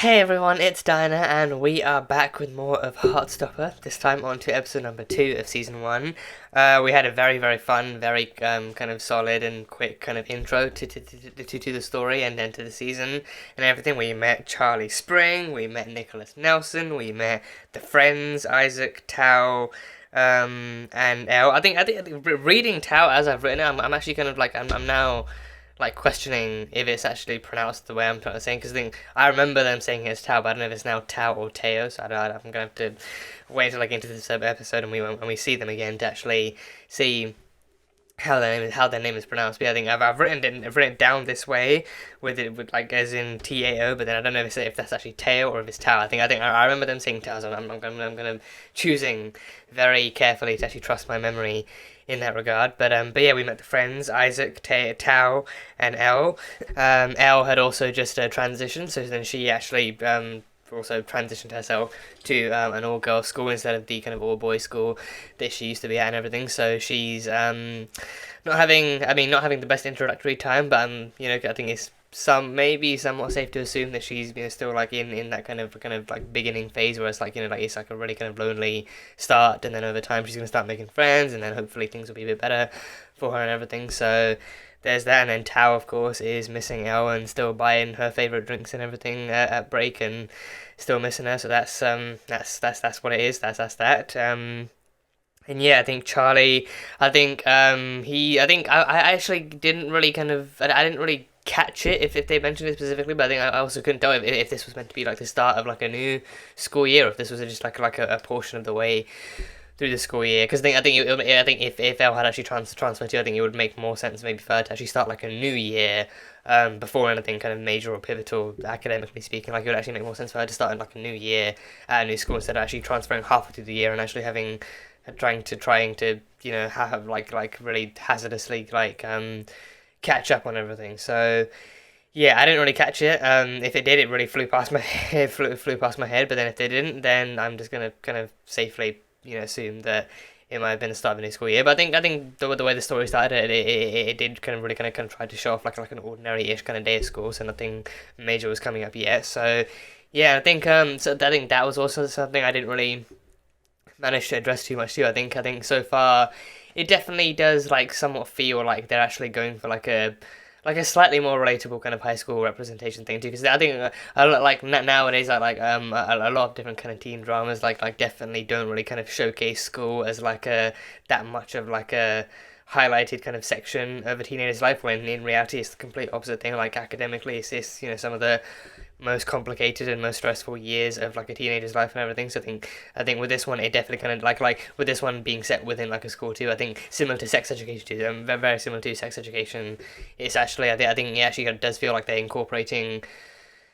Hey everyone, it's Dinah, and we are back with more of Heartstopper. This time on to episode number 2 of season 1. We had a very, very fun, very kind of solid and quick kind of intro to the story and then to the season and everything. We met Charlie Spring, we met Nicholas Nelson, we met the friends, Isaac, Tao, and Elle. I think reading Tao as I've written it, I'm actually kind of like, I'm now like questioning if it's actually pronounced the way I'm trying to say, because I remember them saying it's Tao, but I don't know if it's now Tao or Teo, so I'm gonna have to wait until like into this episode and we see them again to actually see how their name is pronounced. But yeah, I think I've written it down this way with like as in Tao, but then I don't know if that's actually Teo or if it's Tao. I remember them saying Tao, so I'm gonna choosing very carefully to actually trust my memory in that regard. But yeah, we met the friends, Isaac, Tao, and Elle. Elle had also just transitioned, so then she actually also transitioned herself to an all-girls school instead of the kind of all-boys school that she used to be at and everything. So she's not having the best introductory time, but I think it's maybe somewhat safe to assume that she's still like in that kind of like beginning phase where it's like like it's like a really kind of lonely start, and then over time she's gonna start making friends, and then hopefully things will be a bit better for her and everything. So there's that, and then Tao, of course, is missing Elle and still buying her favorite drinks and everything at break, and still missing her. So that's what it is. That's that. And yeah, I think Charlie. I actually didn't really I didn't really catch it if they mentioned it specifically, but I think I also couldn't tell if this was meant to be like the start of like a new school year, or if this was just like a portion of the way through the school year. Because I think if Elle had actually transferred to, I think it would make more sense maybe for her to actually start like a new year before anything kind of major or pivotal academically speaking. Like it would actually make more sense for her to start in like a new year at a new school instead of actually transferring halfway through the year and actually having trying to have like really hazardously catch up on everything. So yeah, I didn't really catch it. If it did, it really flew past my head, flew past my head. But then if they didn't, then I'm just gonna kind of safely assume that it might have been the start of the new school year. But I think the way the story started, it did kind of really kind of try to show off like an ordinary-ish kind of day of school, so nothing major was coming up yet. So yeah, I think that was also something I didn't really managed to address too much too. I think so far it definitely does like somewhat feel like they're actually going for like a slightly more relatable kind of high school representation thing too. Because I think like nowadays a lot of different kind of teen dramas like definitely don't really kind of showcase school as like a that much of like a highlighted kind of section of a teenager's life, when in reality it's the complete opposite thing. Like academically it's some of the most complicated and most stressful years of like a teenager's life and everything. So I think with this one it definitely kind of like with this one being set within like a school too. I think similar to sex education too. Very, very similar to sex education. It's actually I think it actually does feel like they're incorporating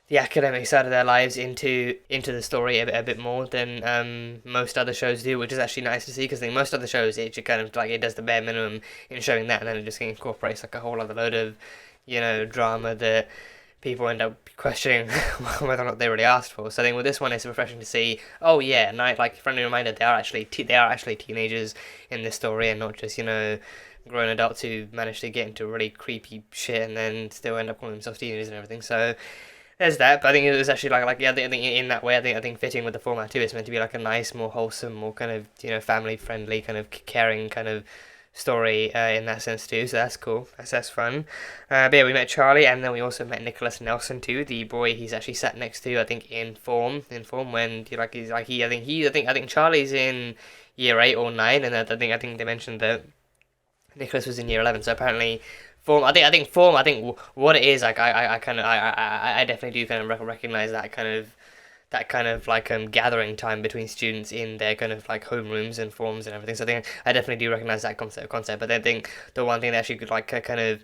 the academic side of their lives into the story a bit more than most other shows do, which is actually nice to see, because I think most other shows it just kind of like it does the bare minimum in showing that, and then it just incorporates like a whole other load of drama that people end up questioning whether or not they really asked for. So I think with this one, it's refreshing to see. Oh yeah, like friendly reminder, they are actually teenagers in this story, and not just grown adults who manage to get into really creepy shit and then still end up calling themselves teenagers and everything. So there's that. But I think it was actually like yeah, I think in that way, I think fitting with the format too. It's meant to be like a nice, more wholesome, more kind of family friendly, kind of caring kind of story in that sense too, so that's cool. That's fun. But yeah, we met Charlie, and then we also met Nicholas Nelson too, the boy he's actually sat next to. I think in form when I think Charlie's in year 8 or 9, and I think they mentioned that Nicholas was in year 11. So apparently form. I think form. I think what it is like. I definitely do kind of recognize that kind of like gathering time between students in their kind of like homerooms and forms and everything. So I think I definitely do recognize that concept. But I think the one thing that actually could like kind of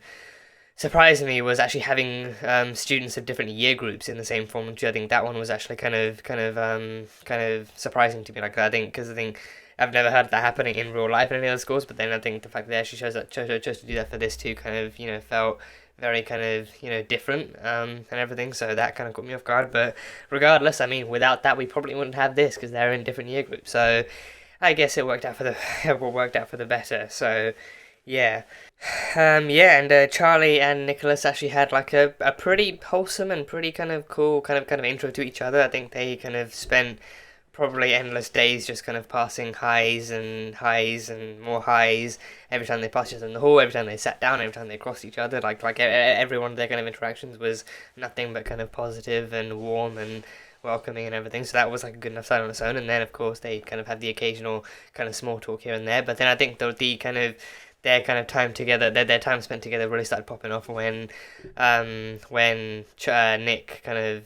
surprised me was actually having students of different year groups in the same form too. I think that one was actually kind of surprising to me. Like I think I've never heard that happening in real life in any other schools. But then I think the fact that they actually chose to do that for this too kind of felt very kind of different and everything. So that kind of caught me off guard. But regardless, I mean, without that we probably wouldn't have this, because they're in different year groups. So I guess it worked out for the it worked out for the better. So Yeah. Yeah, and Charlie and Nicholas actually had like a pretty wholesome and pretty kind of cool kind of intro to each other. I think they kind of spent probably endless days just kind of passing highs and more highs every time they passed each other in the hall, every time they sat down, every time they crossed each other. Every one of their kind of interactions was nothing but kind of positive and warm and welcoming and everything. So that was like a good enough sign on its own. And then of course they kind of had the occasional kind of small talk here and there. But then I think the kind of their kind of time together, their time spent together really started popping off when Nick kind of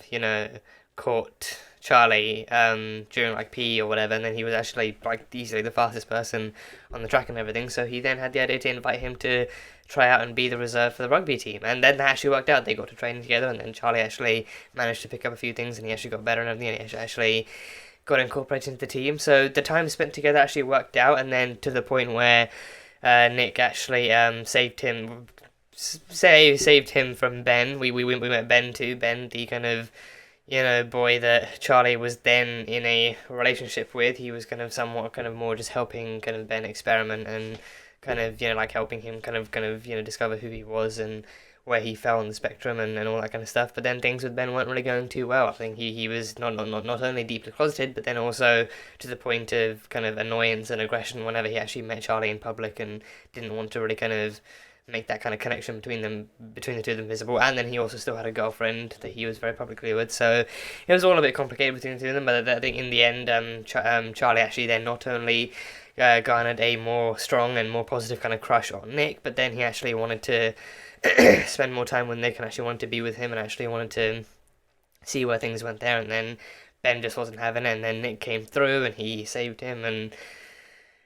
caught Charlie during like PE or whatever, and then he was actually like easily the fastest person on the track and everything. So he then had the idea to invite him to try out and be the reserve for the rugby team, and then that actually worked out. They got to training together, and then Charlie actually managed to pick up a few things, and he actually got better and everything, and he actually got incorporated into the team. So the time spent together actually worked out, and then to the point where Nick actually saved him from Ben. We met Ben too. Ben, the kind of boy that Charlie was then in a relationship with. He was kind of somewhat kind of more just helping kind of Ben experiment and kind of like helping him kind of discover who he was and where he fell on the spectrum and all that kind of stuff. But then things with Ben weren't really going too well. I think he was not only deeply closeted, but then also to the point of kind of annoyance and aggression whenever he actually met Charlie in public and didn't want to really kind of make that kind of connection between the two of them visible. And then he also still had a girlfriend that he was very publicly with, so it was all a bit complicated between the two of them. But I think in the end, Charlie actually then not only garnered a more strong and more positive kind of crush on Nick, but then he actually wanted to spend more time with Nick and actually wanted to be with him and actually wanted to see where things went there. And then Ben just wasn't having it, and then Nick came through and he saved him and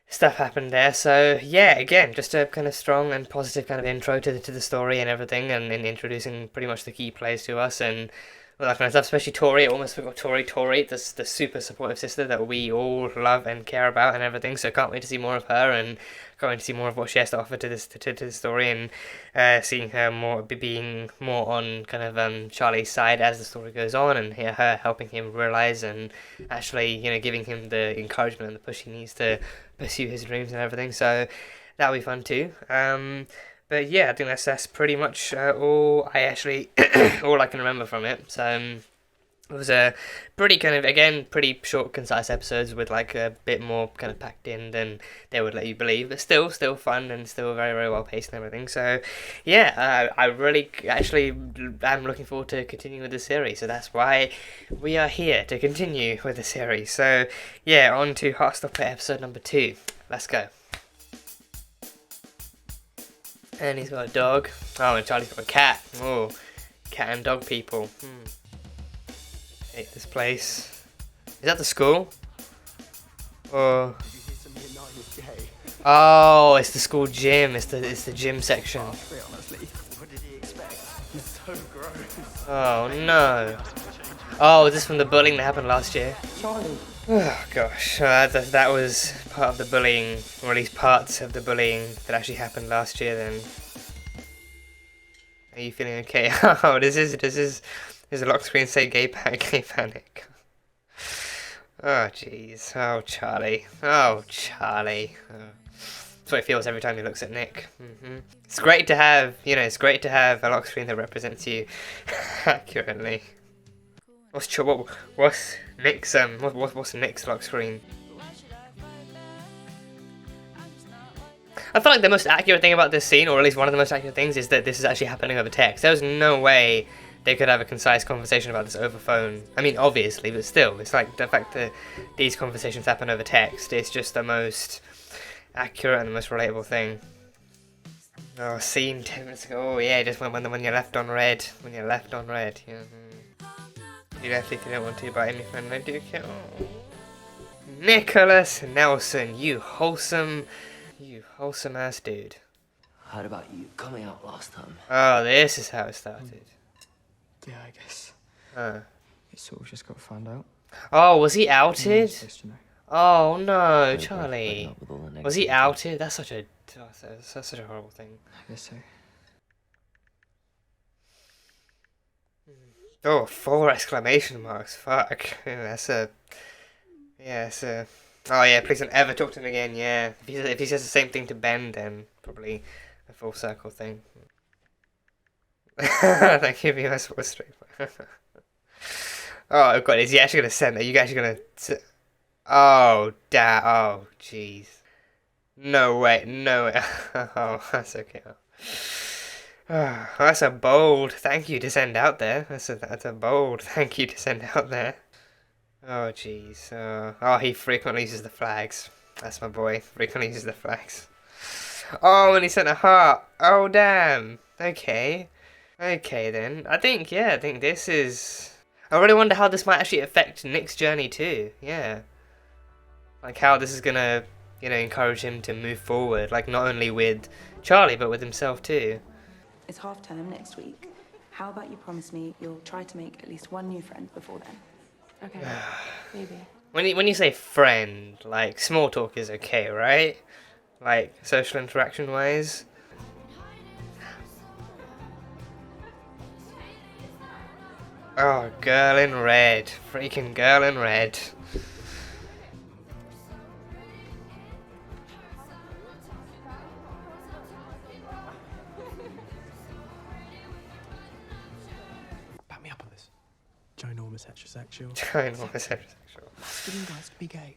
stuff happened there. So yeah, again, just a kind of strong and positive kind of intro to the story and everything, and introducing pretty much the key players to us and all that kind of stuff. Especially Tori, I almost forgot Tori, the super supportive sister that we all love and care about and everything. So can't wait to see more of her, and can't wait to see more of what she has to offer to this to the story, and seeing her being more on kind of Charlie's side as the story goes on, and her helping him realize and actually giving him the encouragement and the push he needs to pursue his dreams and everything. So that'll be fun too. But yeah, I think that's pretty much all I actually all I can remember from it. So it was a pretty kind of, again, pretty short, concise episodes with like a bit more kind of packed in than they would let you believe, but still fun and still very, very well paced and everything. So yeah, I really actually am looking forward to continuing with the series. So that's why we are here, to continue with the series. So yeah, on to Heartstopper episode number 2. Let's go. And he's got a dog. Oh, and Charlie's got a cat. Oh, cat and dog people. Hate this place. Is that the school? Or... oh, it's the school gym. It's the gym section. Oh no. Oh, is this from the bullying that happened last year? Oh gosh, that was part of the bullying, or at least parts of the bullying that actually happened last year. Then, are you feeling okay? Oh, this is a lock screen say gay panic. Oh jeez, oh Charlie, oh. That's what it feels every time he looks at Nick. It's great to have, a lock screen that represents you accurately. What's Nick's what's Nick's lock screen? I feel like the most accurate thing about this scene, or at least one of the most accurate things, is that this is actually happening over text. There's no way they could have a concise conversation about this over phone. I mean, obviously, but still, it's like the fact that these conversations happen over text. It's just the most accurate and the most relatable thing. Oh, scene 10 minutes ago. Oh yeah, just when you're left on red. When you're left on red. Yeah. You left if you don't want to, but any friend I do care. Oh. Nicholas Nelson, you wholesome ass dude. Heard about you coming out last time. Oh, this is how it started. Yeah, I guess. It sort of just got found out. Oh, was he outed? To know. Oh no, Charlie. Was he outed? That's such a horrible thing. I guess so. Oh, 4 exclamation marks. Fuck. That's a... yeah, it's a... oh yeah, please don't ever talk to him again, yeah. If he says the same thing to Ben, then probably a full circle thing. Thank you for your sports stream. Oh god, is he actually gonna send it? Are you actually gonna? Oh damn! Oh jeez. No way! No way! Oh, that's okay. Oh, that's a bold thank you to send out there. That's a bold thank you to send out there. Oh jeez. Oh, he frequently uses the flags. That's my boy. Frequently uses the flags. Oh, and he sent a heart. Oh damn. Okay. Okay then. I think this is. I really wonder how this might actually affect Nick's journey too. Yeah. Like how this is gonna, you know, encourage him to move forward. Like not only with Charlie but with himself too. It's half term next week. How about you promise me you'll try to make at least one new friend before then? Okay, maybe. When you say friend, like small talk is okay, right? Like social interaction wise. Oh, girl in red. Freaking girl in red. Back me up on this. Ginormous heterosexual. Ginormous heterosexual. Masculine guys to be gay.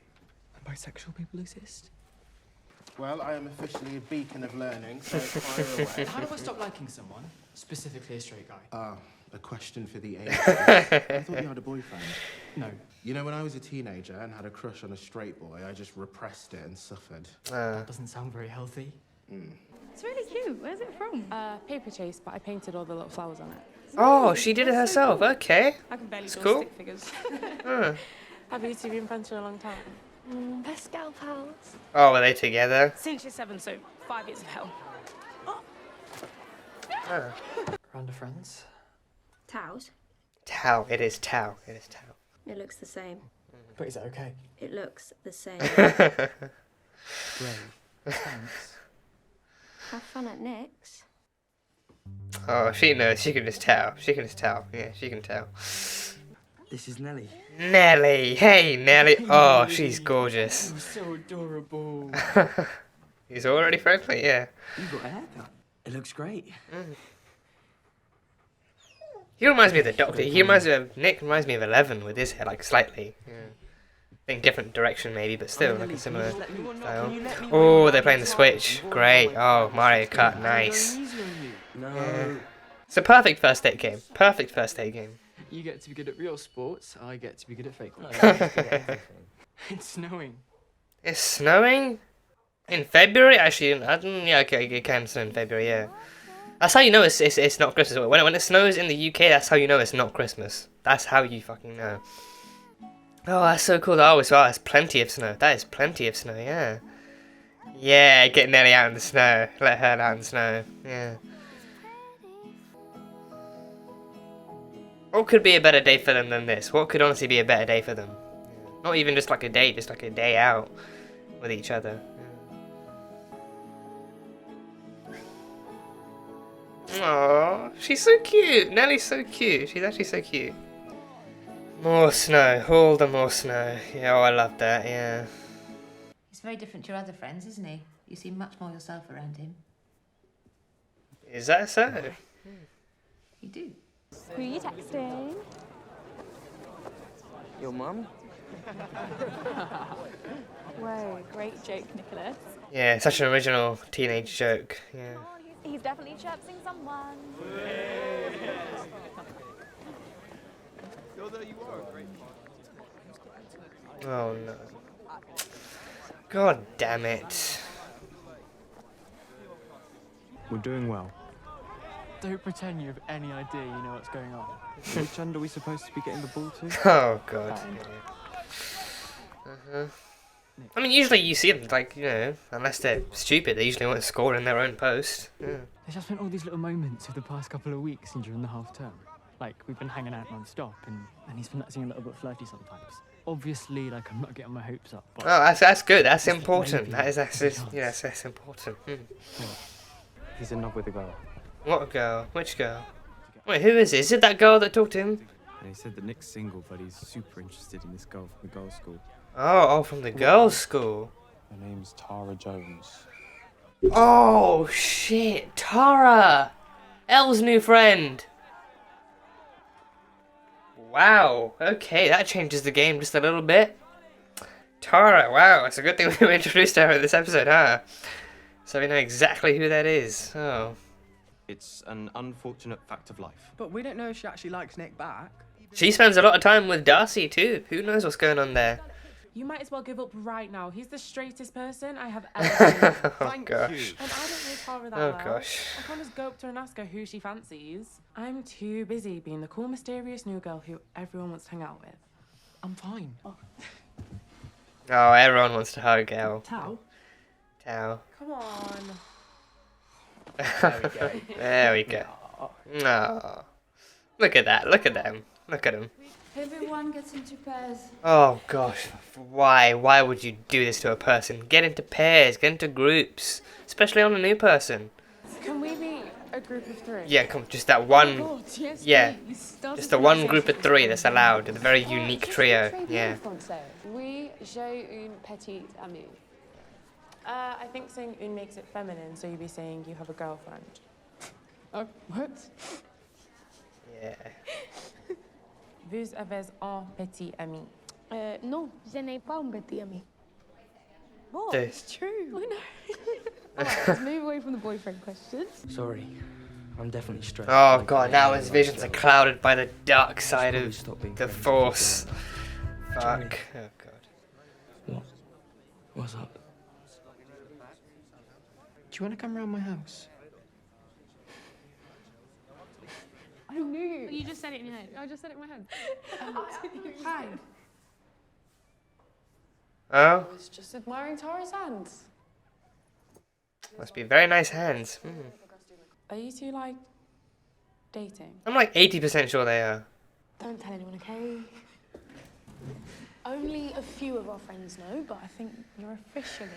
And bisexual people exist. Well, I am officially a beacon of learning, so fire away. How do I stop liking someone? Specifically a straight guy. Ah, a question for the ages. I thought you had a boyfriend. No. You know, when I was a teenager and had a crush on a straight boy, I just repressed it and suffered. That doesn't sound very healthy. It's really cute. Where's it from? Paper chase, but I painted all the little flowers on it. Oh, she did it herself. Okay. I can barely It's draw cool. stick figures. Have you two been friends for a long time? Best gal pals. Oh, were they together? Since you're 7, so 5 years of hell. Round of friends. Towels? Tau. It is Tau. It is Tau. It looks the same. But is that okay? It looks the same. Great. Thanks. Have fun at Nick's. Oh, she knows. She can just tell. She can just tell. Yeah, she can tell. This is Nelly. Nelly. Hey, Nelly. Oh, she's gorgeous. You're so adorable. He's already friendly, yeah. You got a haircut. It looks great. He reminds me of the Doctor. He reminds me of Nick. Reminds me of 11 with his hair, like slightly. Yeah. I think different direction maybe, but still like a similar style. Oh, they're playing the Switch. Great. Oh, Mario Kart. Nice. No. Yeah. It's a perfect first date game. Perfect first date game. You get to be good at real sports, I get to be good at fake ones. It's snowing. It's snowing in February. Actually, yeah, okay, it can snow in February. Yeah, that's how you know it's not Christmas. When it snows in the UK, that's how you know it's not Christmas. That's how you fucking know. Oh, that's so cool. Oh, as well, that's plenty of snow. That is plenty of snow. Yeah, yeah. Get Nelly out in the snow. Let her out in the snow. Yeah. What could be a better day for them than this? What could honestly be a better day for them? Not even just like a date, just like a day out with each other. Aww, she's so cute. Nellie's so cute. She's actually so cute. More snow, all the more snow. Yeah, oh, I love that, yeah. He's very different to your other friends, isn't he? You seem much more yourself around him. Is that so? You do. Who are you texting? Your mum? Whoa, great joke, Nicholas. Yeah, such an original teenage joke. Yeah. Oh, he's definitely chirping someone. Oh no. God damn it. We're doing well. Don't pretend you have any idea you know what's going on. Which end are we supposed to be getting the ball to? Oh god. Yeah. I mean, usually you see them, like, you know, unless they're stupid, they usually want to score in their own post. Yeah. There's just been all these little moments of the past couple of weeks and during the half term. Like, we've been hanging out non-stop and he's been acting a little bit flirty sometimes. Obviously, like, I'm not getting my hopes up. But Oh, that's good. That's Just important. maybe That's a chance. yeah, that's important. he's in love with a girl. What girl? Which girl? Wait, who is it? Is it that girl that talked to him? And he said that Nick's single, but he's super interested in this girl from the girls' school. Oh, from the girls' school. Her name's Tara Jones. Oh shit, Tara! Elle's new friend! Wow, okay, that changes the game just a little bit. Tara, wow, it's a good thing we introduced her in this episode, huh? So we know exactly who that is. Oh. It's an unfortunate fact of life. But we don't know if she actually likes Nick back. She spends a lot of time with Darcy too. Who knows what's going on there? You might as well give up right now. He's the straightest person I have ever seen. Oh gosh. And I don't know Tara that Oh well. gosh. I can't just go up to her and ask her who she fancies. I'm too busy being the cool, mysterious new girl who everyone wants to hang out with. I'm fine. Oh, everyone wants to hug Elle. Tao? Tao. Come on. There we go. There we go. No. Look at that. Look at them. Look at them. Everyone gets into pairs. Oh gosh. Why? Why would you do this to a person? Get into pairs. Get into groups. Especially on a new person. Can we be a group of 3? Yeah, come. Just that one. Oh, yes, Yeah. please. Just the one group of 3 that's allowed. The very unique trio. Yeah. Oui, j'ai une petite amie. I think saying une makes it feminine, so you'd be saying you have a girlfriend. Oh, what? Yeah. Vous avez un petit ami. Non, je n'ai pas un petit ami. What? Dude. It's true. I know. Alright, let's move away from the boyfriend questions. Sorry, I'm definitely straight. Oh god, now his visions are clouded by the dark side of the Force. Fuck. Oh god. What's up? Do you want to come round my house? I knew. You just said it in your head. I just said it in my head. Hi. Oh? I was just admiring Tara's hands. Must be very nice hands. Are you two, like, dating? I'm like 80% sure they are. Don't tell anyone, okay? Only a few of our friends know, but I think you're officially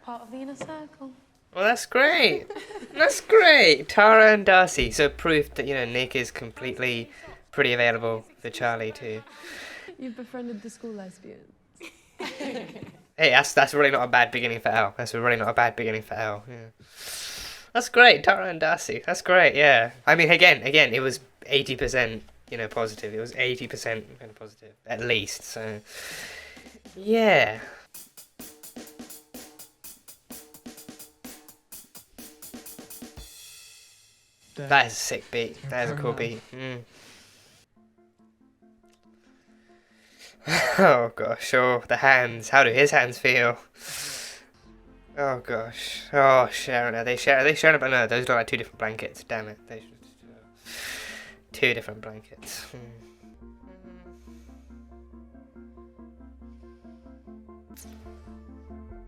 part of the inner circle. Well, that's great. That's great. Tara and Darcy. So proof that, you know, Nick is completely pretty available for Charlie too. You've befriended the school lesbians. Hey, that's really not a bad beginning for Elle. That's really not a bad beginning for Elle. Yeah. That's great, Tara and Darcy. That's great, yeah. I mean, again, it was 80%, you know, positive. It was 80% kind of positive, at least. So, yeah. That is a sick beat. That is a cool beat. Oh gosh, oh, the hands. How do his hands feel? Oh gosh. Oh, Sharon, are they sharing about? No, those look like 2 different blankets. Damn it. They should, 2 different blankets.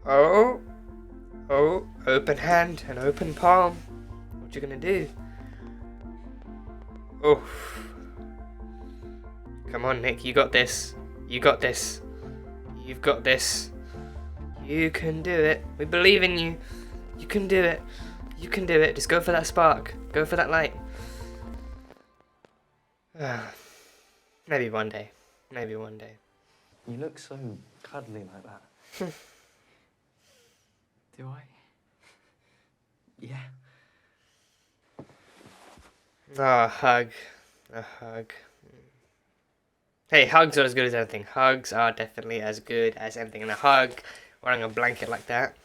Oh. Oh, open hand and open palm. What you gonna do? Oh. Come on, Nick, you got this. You got this. You've got this. You can do it. We believe in you. You can do it. You can do it. Just go for that spark. Go for that light. Maybe one day. Maybe one day. You look so cuddly like that. Do I? Yeah. Oh, a hug. A hug. Hey, hugs are as good as anything. Hugs are definitely as good as anything. And a hug, wearing a blanket like that.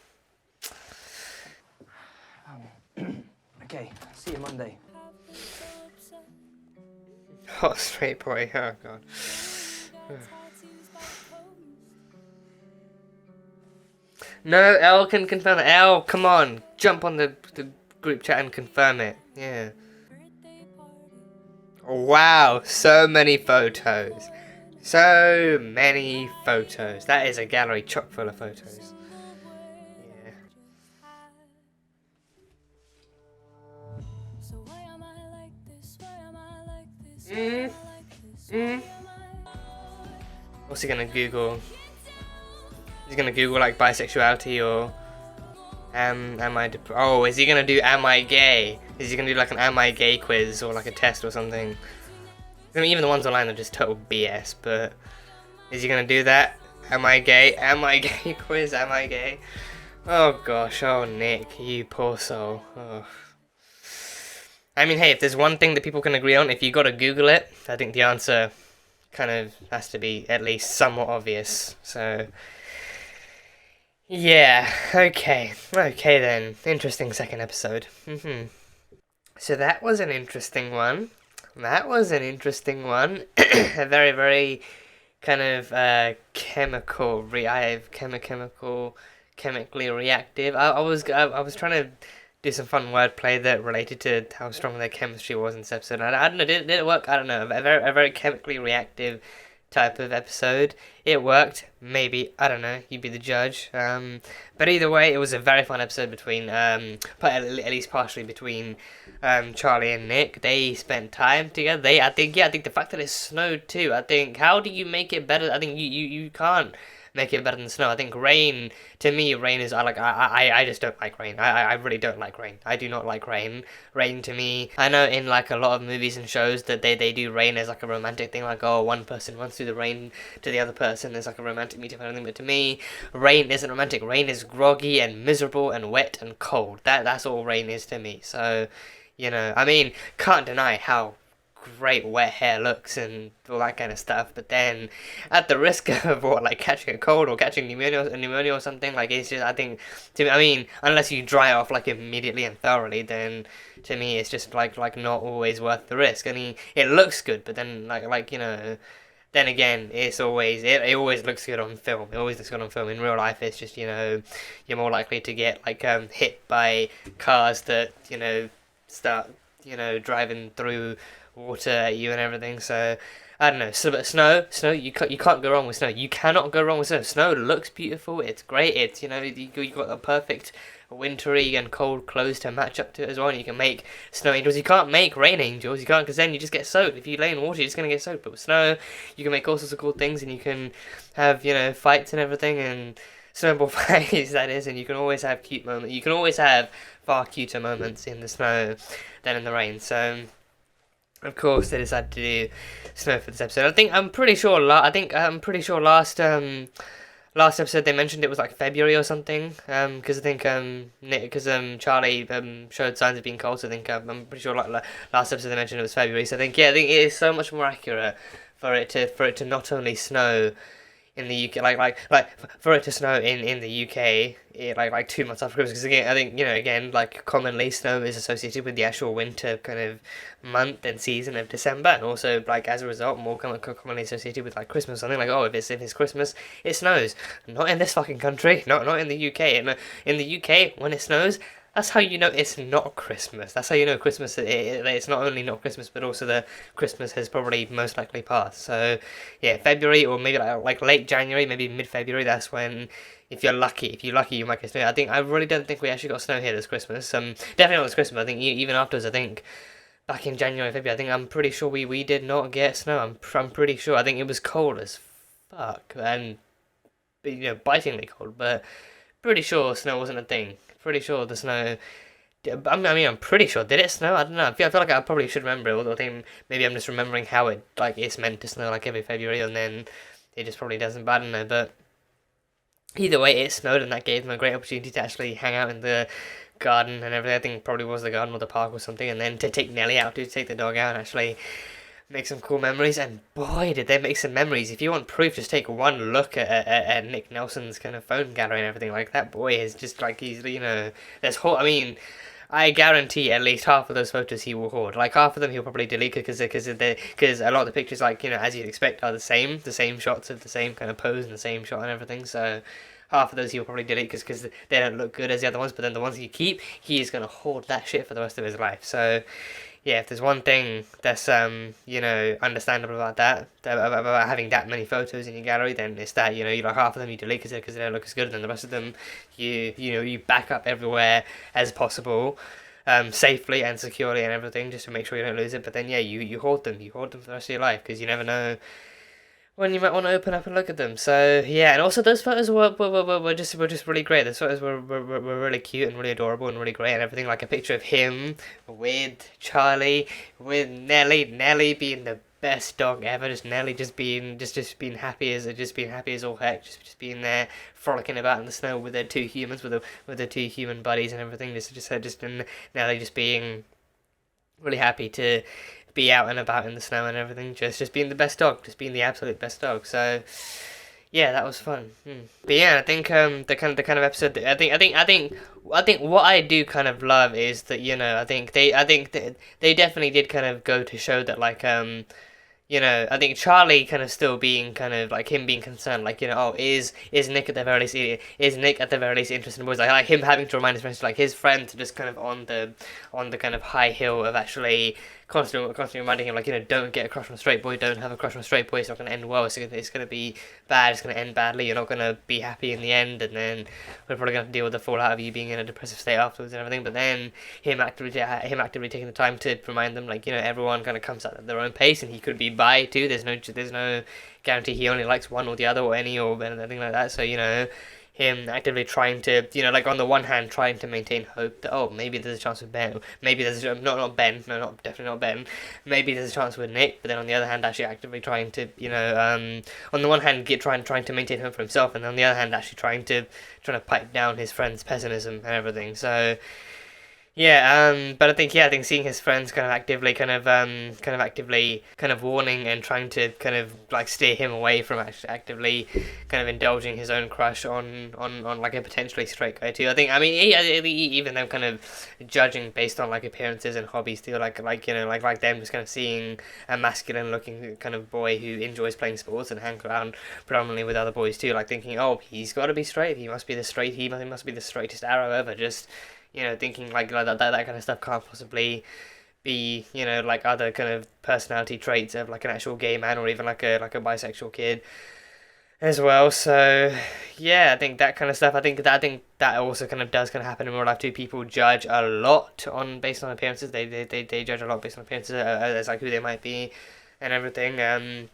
Okay, see you Monday. Hot straight boy. Oh, God. No, Elle can confirm it. Elle, come on. Jump on the group chat and confirm it. Yeah. Wow, so many photos. So many photos. That is a gallery chock full of photos. Yeah. What's he gonna Google? He's gonna Google like bisexuality or am I oh, is he gonna do am I gay? Is he gonna do like an am I gay quiz or like a test or something? I mean, even the ones online are just total BS, but is he gonna do that? Am I gay? Am I gay quiz? Am I gay? Oh gosh, oh Nick, you poor soul. Oh. I mean, hey, if there's one thing that people can agree on, if you gotta Google it, I think the answer kind of has to be at least somewhat obvious. So, yeah, okay then. Interesting second episode. So that was an interesting one. A very, very kind of chemically reactive. I was trying to do some fun wordplay that related to how strong their chemistry was in this episode. I don't know, did it work? I don't know. A very chemically reactive type of episode. It worked, maybe. I don't know. You'd be the judge. But either way, it was a very fun episode between, but at least partially between Charlie and Nick. They spent time together. I think the fact that it snowed too. I think, how do you make it better? I think you can't make it better than snow. I think rain, to me, rain is, I just don't like rain. I really don't like rain. I do not like rain. Rain to me, I know in like a lot of movies and shows that they do rain as like a romantic thing, like, oh, one person runs through the rain to the other person, there's like a romantic meeting or anything, but to me, rain isn't romantic. Rain is groggy and miserable and wet and cold. That's all rain is to me. So, you know, I mean, can't deny how great wet hair looks and all that kind of stuff, but then at the risk of like catching a cold or catching pneumonia or something, like, it's just, I think, to me, I mean, unless you dry off like immediately and thoroughly, then to me it's just like not always worth the risk. I mean, it looks good, but then like you know, then again, it always looks good on film. It always looks good on film. In real life, it's just, you know, you're more likely to get like hit by cars that, you know, start, you know, driving through water at you and everything. So I don't know. So, but snow, you can't go wrong with snow. You cannot go wrong with snow. Snow looks beautiful. It's great. It's, you know, you got a perfect wintry and cold clothes to match up to it as well. And you can make snow angels. You can't make rain angels. You can't, because then you just get soaked. If you lay in water, you're just gonna get soaked. But with snow, you can make all sorts of cool things, and you can have, you know, fights and everything, and snowball fights, that is. And you can always have cute moments. You can always have far cuter moments in the snow than in the rain. So, of course, they decided to do snow for this episode. I'm pretty sure last episode they mentioned it was like February or something. Because I think Charlie showed signs of being cold. So I think I'm pretty sure like last episode they mentioned it was February. So I think it is so much more accurate for it to not only snow in the UK, like for it to snow in the UK, like 2 months after Christmas. Because again, I think, you know, again, like commonly snow is associated with the actual winter kind of month and season of December, and also like as a result more commonly associated with like Christmas. Something like, oh, if it's Christmas, it snows. Not in this fucking country. Not in the UK. In the UK, when it snows, that's how you know it's not Christmas. That's how you know Christmas. It's not only not Christmas, but also the Christmas has probably most likely passed. So, yeah, February or maybe like late January, maybe mid-February. That's when, if you're lucky, you might get snow. I really don't think we actually got snow here this Christmas. Definitely not this Christmas. I think even afterwards. I think back in January, February. I'm pretty sure we did not get snow. I'm pretty sure. I think it was cold as fuck and, you know, bitingly cold. But pretty sure snow wasn't a thing. Pretty sure the snow. I mean, I'm pretty sure. Did it snow? I don't know. I feel like I probably should remember it. Although I think maybe I'm just remembering how it, like, it's meant to snow like every February, and then it just probably doesn't. But I don't know. But either way, it snowed, and that gave them a great opportunity to actually hang out in the garden and everything. I think it probably was the garden or the park or something, and then to take Nelly out, to take the dog out, and actually make some cool memories. And boy, did they make some memories. If you want proof, just take one look at Nick Nelson's kind of phone gallery and everything. Like, that boy is just like, he's, you know, I mean, I guarantee at least half of those photos he will hoard. Like, half of them he'll probably delete because a lot of the pictures, like, you know, as you'd expect, are the same shots of the same kind of pose and the same shot and everything. So half of those he'll probably delete because they don't look good as the other ones. But then the ones you keep, he is going to hoard that shit for the rest of his life. So yeah, if there's one thing that's you know, understandable about about having that many photos in your gallery, then it's that, you know, you like half of them you delete because they don't look as good, and then the rest of them you back up everywhere as possible, safely and securely and everything, just to make sure you don't lose it. But then yeah, you hoard them for the rest of your life, because you never know when you might want to open up and look at them. So yeah, and also those photos were just really great. Those photos were really cute and really adorable and really great and everything. Like a picture of him with Charlie, with Nelly being the best dog ever. Just Nelly just being happy as all heck, just being there frolicking about in the snow with their two humans, with their two human buddies and everything. And Nelly just being really happy to be out and about in the snow and everything. Just being the best dog, just being the absolute best dog. So yeah, that was fun. But yeah, I think the kind of episode that I think what I do kind of love is that, you know, I think they definitely did kind of go to show that, like, you know, I think Charlie kind of still being kind of like him being concerned, like, you know, oh, is Nick at the very least interested in boys, like him having to remind his friends, like his friends are just kind of on the kind of high hill of actually constantly reminding him, like, you know, don't get a crush on a straight boy, don't have a crush on a straight boy, it's not going to end well, it's going to be bad, it's going to end badly, you're not going to be happy in the end, and then we're probably going to deal with the fallout of you being in a depressive state afterwards and everything. But then him actively taking the time to remind them, like, you know, everyone kind of comes at their own pace, and he could be bi too, there's no guarantee he only likes one or the other or any or anything like that. So, you know, him actively trying to, you know, like, on the one hand trying to maintain hope that, oh, maybe there's a chance with Ben, maybe there's definitely not Ben, maybe there's a chance with Nick. But then on the other hand, actually actively trying to, you know, on the one hand trying to maintain hope for himself, and on the other hand actually trying to pipe down his friend's pessimism and everything. So yeah, but I think seeing his friends kind of actively warning and trying to kind of like steer him away from actively kind of indulging his own crush on like a potentially straight guy too. I mean even them kind of judging based on like appearances and hobbies too, like you know, like them just kind of seeing a masculine looking kind of boy who enjoys playing sports and hangs around predominantly with other boys too, like thinking, oh, he's got to be straight, he must be the straightest arrow ever, just, you know, thinking like that kind of stuff can't possibly be, you know, like other kind of personality traits of like an actual gay man or even like a bisexual kid as well. So yeah, I think that kind of stuff, I think that also kind of does kind of happen in real life too. People judge a lot based on appearances. They judge a lot based on appearances as like who they might be and everything.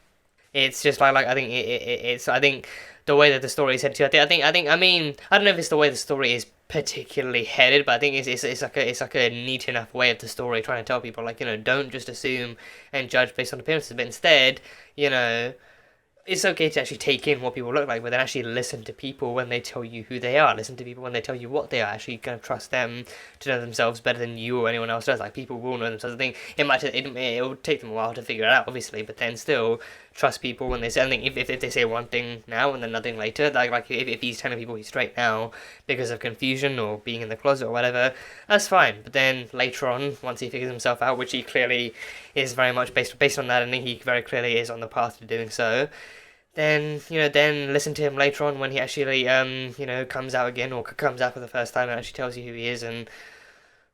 It's just like I think it's I think the way that the story is headed to, I mean, I don't know if it's the way the story is particularly headed, but I think it's like a neat enough way of the story trying to tell people, like, you know, don't just assume and judge based on appearances, but instead, you know, it's okay to actually take in what people look like, but then actually listen to people when they tell you who they are. Listen to people when they tell you what they are. Actually kind of trust them to know themselves better than you or anyone else does. Like, people will know themselves. I think it will take them a while to figure it out, obviously, but then still trust people when they say, I think if they say one thing now and then nothing later, like if he's telling people he's straight now because of confusion or being in the closet or whatever, that's fine. But then later on, once he figures himself out, which he clearly is very much based on that, and he very clearly is on the path to doing so, then, you know, then listen to him later on when he actually, you know, comes out again or comes out for the first time and actually tells you who he is and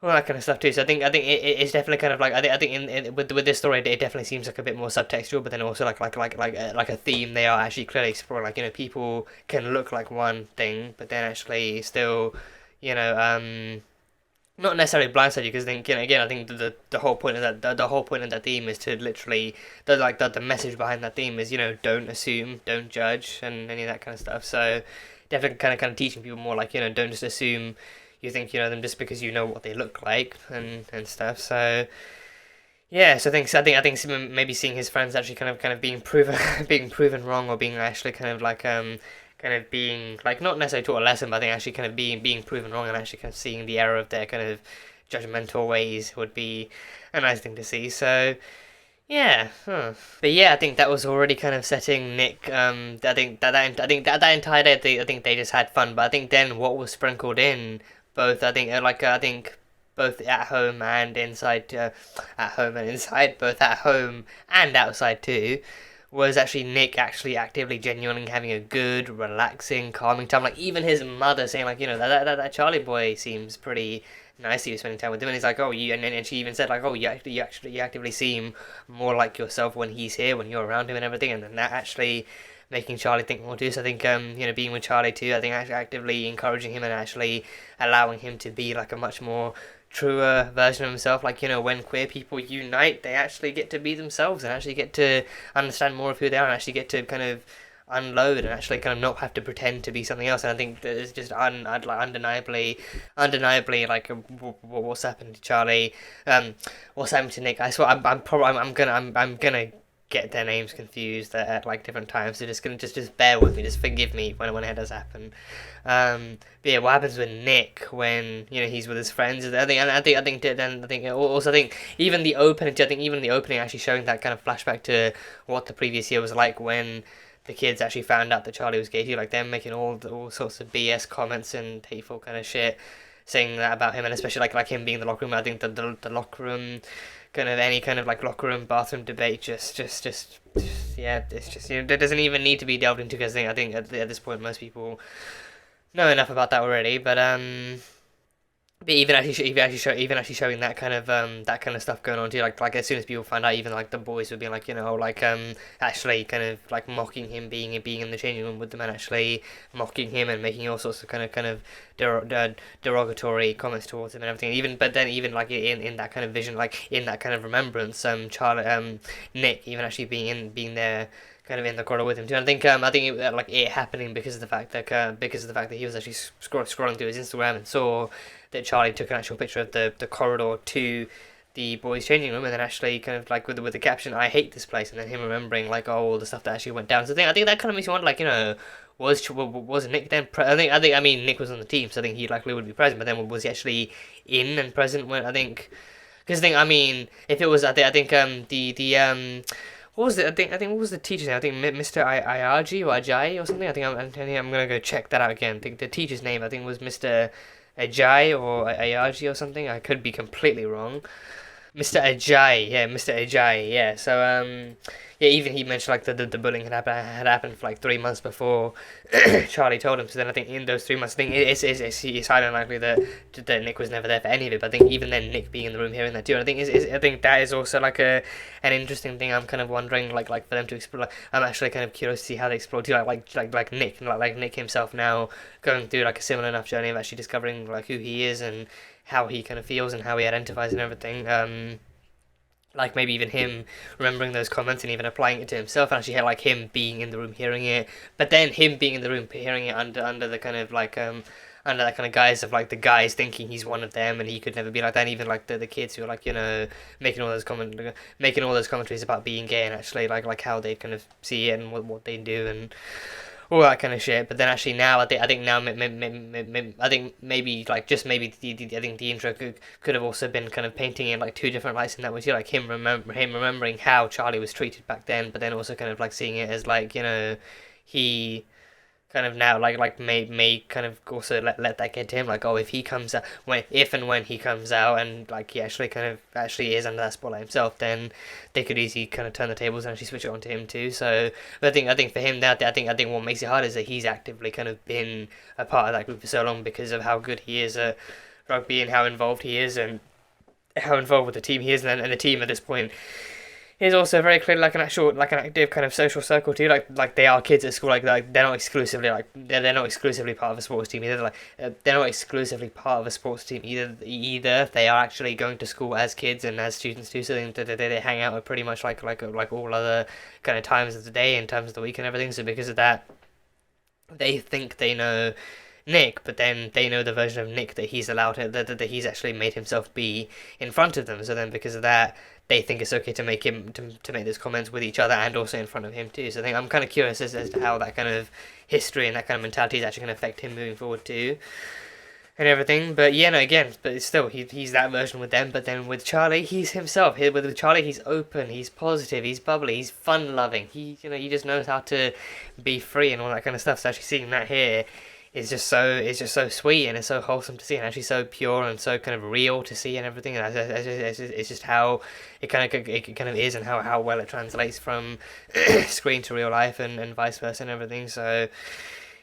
all that kind of stuff too. So I think it's definitely kind of like I think with this story it definitely seems like a bit more subtextual, but then also like a theme they are actually clearly exploring. Like, you know, people can look like one thing, but then actually still, you know, not necessarily blindside you, because then, you know, again, I think the whole point of that the whole point of that theme is to literally the message behind that theme is, you know, don't assume, don't judge, and any of that kind of stuff. So definitely kind of teaching people more, like, you know, don't just assume you think you know them just because you know what they look like and stuff. So yeah, so I think maybe seeing his friends actually kind of being proven wrong, or being actually kind of like kind of being, like, not necessarily taught a lesson, but I think actually kind of being proven wrong and actually kind of seeing the error of their kind of judgmental ways would be a nice thing to see. So yeah, but yeah, I think that was already kind of setting Nick. I think that entire day, I think they just had fun. But I think then what was sprinkled in, both I think both at home and inside, both at home and outside too, was actually Nick actually actively, genuinely having a good, relaxing, calming time. Like, even his mother saying, like, you know, that Charlie boy seems pretty nice that you're spending time with him. And he's like, oh, and she even said, like, oh, you actively seem more like yourself when he's here, when you're around him and everything. And then that actually making Charlie think more too. So I think, you know, being with Charlie too, I think actually actively encouraging him and actually allowing him to be like a much more truer version of himself. Like, you know, when queer people unite, they actually get to be themselves and actually get to understand more of who they are and actually get to kind of unload and actually kind of not have to pretend to be something else. And I think that it's just undeniably like what's happened to Charlie, what's happened to Nick. I swear I'm gonna get their names confused at like different times. So just bear with me, just forgive me when it does happen. But yeah, what happens with Nick when he's with his friends? I think even the opening actually showing that kind of flashback to what the previous year was like when the kids actually found out that Charlie was gay too, like them making all sorts of BS comments and hateful kind of shit, saying that about him, and especially like him being in the locker room. I think the locker room, kind of any kind of like locker room bathroom debate, just yeah, it's just it doesn't even need to be delved into, because I think at this point most people know enough about that already. But even actually showing that kind of stuff going on too, like as soon as people find out, even like the boys would be like actually kind of like mocking him being in the changing room with them, and actually mocking him and making all sorts of kind of derogatory comments towards him and everything. Even like in that kind of vision, like in that kind of remembrance, Nick even actually being there, kind of in the corridor with him too. And I think it happening because of the fact that he was actually scrolling through his Instagram and saw that Charlie took an actual picture of the corridor to the boys' changing room, and then actually kind of like with the caption, "I hate this place," and then him remembering like all the stuff that actually went down. So I think that kind of makes you wonder, like, was Nick then? I mean Nick was on the team, so I think he likely would be present. But then was he actually in and present when Because if it was, I think what was it? I think what was the teacher's name? I think Mr. Ayaji or Ajayi or something. I think I'm gonna go check that out again. I think the teacher's name, I think, was Mr. Ajayi or Ayaji or something. I could be completely wrong. Mr. Ajayi, yeah, Mr. Ajayi, yeah. So yeah, even he mentioned like the bullying had happened for like 3 months before Charlie told him. So then I think in those 3 months, I think it's highly unlikely that Nick was never there for any of it. But I think even then, Nick being in the room hearing that too, and I think that is also like an interesting thing. I'm kind of wondering like for them to explore. Like, I'm actually kind of curious to see how they explore too. Like Nick himself now going through like a similar enough journey of actually discovering like who he is and how he kind of feels and how he identifies and everything. Like maybe even him remembering those comments and even applying it to himself, and actually like him being in the room hearing it, but then him being in the room hearing it under the kind of like under that kind of guise of like the guys thinking he's one of them and he could never be like that. And even like the kids who are like making all those commentaries about being gay, and actually like how they kind of see it and what they do and all that kind of shit. But then actually now I think maybe like just maybe I think the intro could have also been kind of painting in like two different lights, and that was like him remembering how Charlie was treated back then, but then also kind of like seeing it as like he kind of now like may kind of also let that get to him, like, oh, if he comes out, when he comes out and like he actually is under that spotlight himself, then they could easily kind of turn the tables and actually switch it on to him too. So but I think for him that I think what makes it hard is that he's actively kind of been a part of that group for so long because of how good he is at rugby and how involved he is and how involved with the team he is, and the team at this point is also very clearly like an active kind of social circle too. Like they are kids at school. Like they're not exclusively they're not exclusively part of a sports team either. They're not exclusively part of a sports team either. They are actually going to school as kids and as students too. So they hang out at pretty much like all other kind of times of the day and times of the week and everything. So because of that, they think they know Nick, but then they know the version of Nick that he's allowed that he's actually made himself be in front of them. So then because of that, they think it's okay to make him to make those comments with each other and also in front of him too. So I think I'm kind of curious as to how that kind of history and that kind of mentality is actually going to affect him moving forward too, and everything. But yeah, no, again, but still, he's that version with them. But then with Charlie, he's himself. With Charlie, he's open, he's positive, he's bubbly, he's fun-loving. He just knows how to be free and all that kind of stuff. So actually seeing that here is just so sweet, and it's so wholesome to see, and actually so pure and so kind of real to see and everything. And it's just how it kind of is, and how well it translates from screen to real life and vice versa and everything. So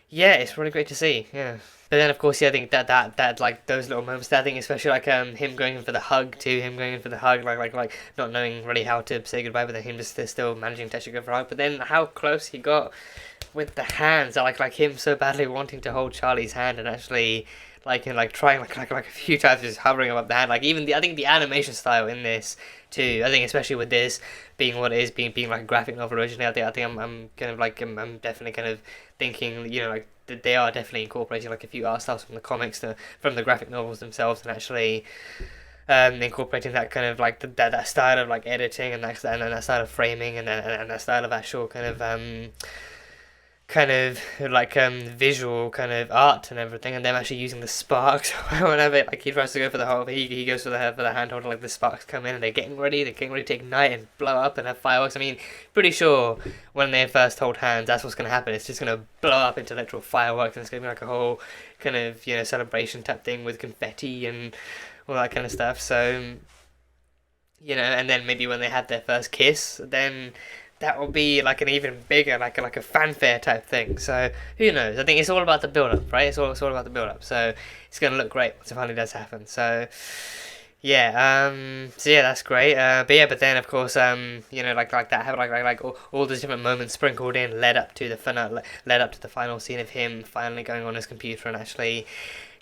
yeah, it's really great to see. Yeah. But then, of course, yeah, I think that like those little moments, that thing, especially like him going in for the hug too, like not knowing really how to say goodbye, but then him just still managing to actually go for a hug. But then how close he got with the hands, like him so badly wanting to hold Charlie's hand and actually trying like a few times, just hovering above the hand. Like even I think the animation style in this too, I think especially with this being what it is, being like a graphic novel originally, I think I'm kind of like I'm definitely kind of thinking, like that they are definitely incorporating like a few art styles from the comics from the graphic novels themselves, and actually incorporating that kind of like that style of like editing and that style of framing and that style of actual kind of like visual kind of art and everything, and them actually using the sparks whenever like he tries to go for the whole he goes for the hand hold, like the sparks come in and they're getting ready to ignite and blow up and have fireworks. I mean, pretty sure when they first hold hands that's what's going to happen. It's just going to blow up into literal fireworks, and it's going to be like a whole kind of celebration type thing with confetti and all that kind of stuff. So and then maybe when they have their first kiss, then that will be like an even bigger, like a fanfare type thing. So who knows? I think it's all about the build up, right? It's all about the build up. So it's gonna look great once it finally does happen. So yeah, that's great. But then of course, like that, have like all those different moments sprinkled in, led up to the final scene of him finally going on his computer and actually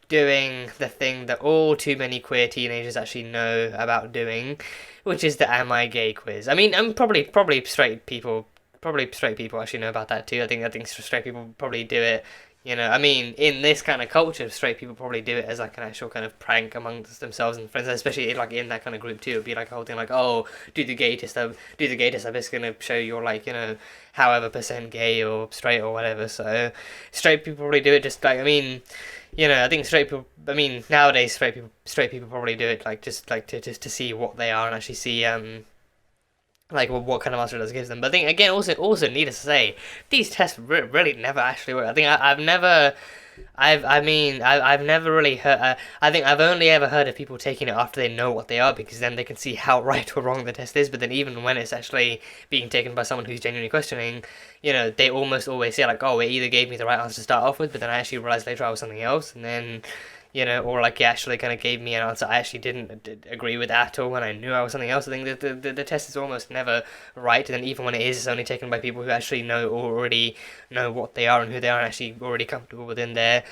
doing the thing that all too many queer teenagers actually know about doing, which is the "Am I gay?" quiz. I mean, probably straight people actually know about that too. I think straight people probably do it. I mean, in this kind of culture, straight people probably do it as like an actual kind of prank amongst themselves and friends, especially like in that kind of group too. It'd be like a whole thing like, oh, do the gay test. I'm just gonna show you're like however % gay or straight or whatever. So straight people probably do it. Just like, I mean, I think straight people. I mean, nowadays straight people probably do it like just like to see what they are and actually see like what kind of answer it does gives them. But I think again, also needless to say, these tests really never actually work. I think I've never really heard. I think I've only ever heard of people taking it after they know what they are, because then they can see how right or wrong the test is. But then even when it's actually being taken by someone who's genuinely questioning, they almost always say like, oh, it either gave me the right answer to start off with, but then I actually realized later I was something else, and then or like it actually kind of gave me an answer I actually didn't agree with at all when I knew I was something else. I think the test is almost never right, and then even when it is, it's only taken by people who actually already know what they are and who they are and actually already comfortable within their